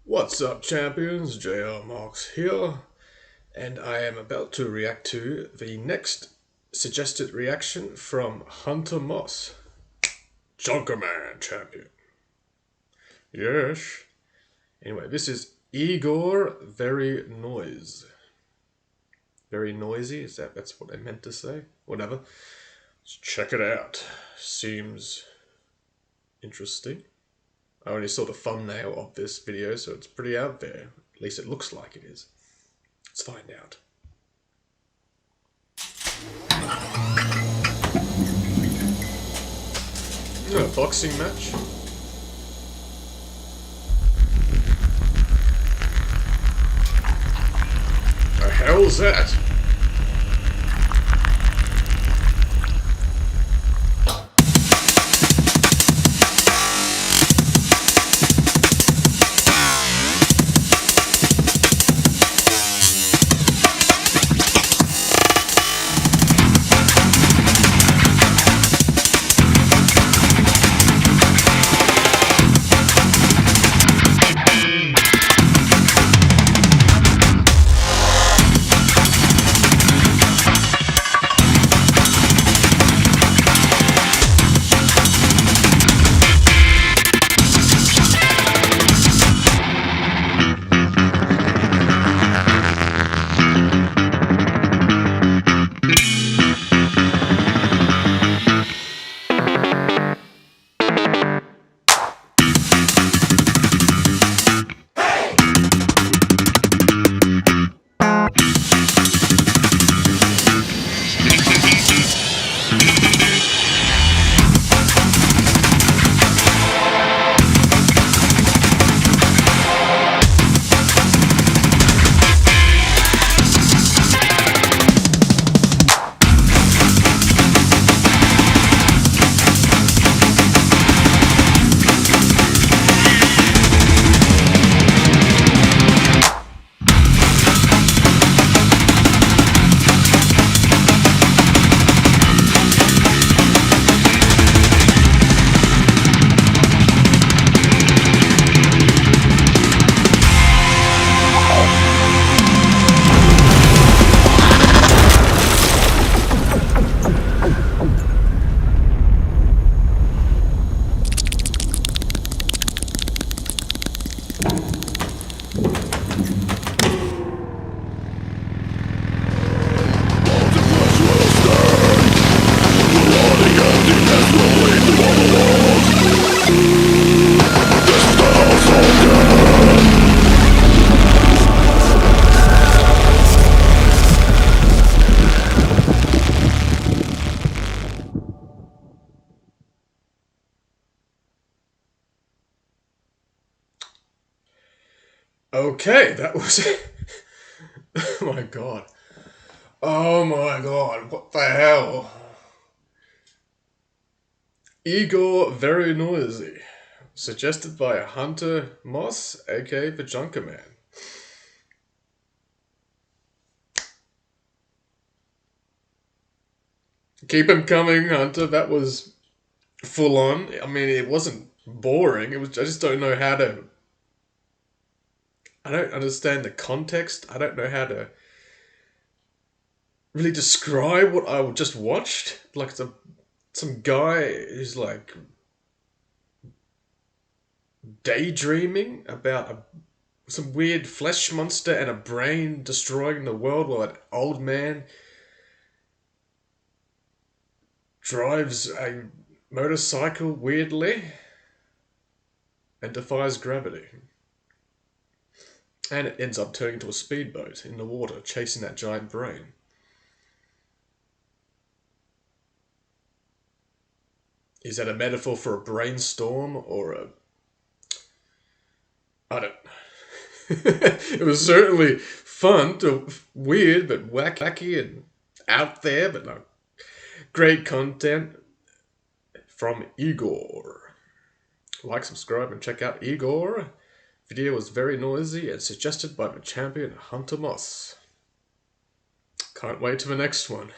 What's up, champions? JR Marks here, and I am about to react to the next suggested reaction from Hunter Moss, Junkerman champion. Yes. Anyway, this is igorrr Very noisy, that's what I meant to say? Whatever. Let's check it out. Seems interesting. I only saw the thumbnail of this video, so it's pretty out there. At least it looks like it is. Let's find out. A boxing match. The hell's that? Okay, that was oh my god. Oh my god, what the hell? Igorrr Very Noisy. Suggested by Hunter Moss, aka the Junkerman. Keep him coming, Hunter. That was full on. I mean, it wasn't boring. I just don't know how to. I don't understand the context. I don't know how to really describe what I just watched. Like some guy who's like daydreaming about some weird flesh monster and a brain destroying the world while an old man drives a motorcycle weirdly and defies gravity. And it ends up turning into a speedboat in the water, chasing that giant brain. Is that a metaphor for a brainstorm or a... I don't... It was certainly fun, weird, but wacky and out there, but no. Great content from igorrr. Like, subscribe, and check out igorrr. Video was very noisy and suggested by the champion Hunter Moss. Can't wait for the next one.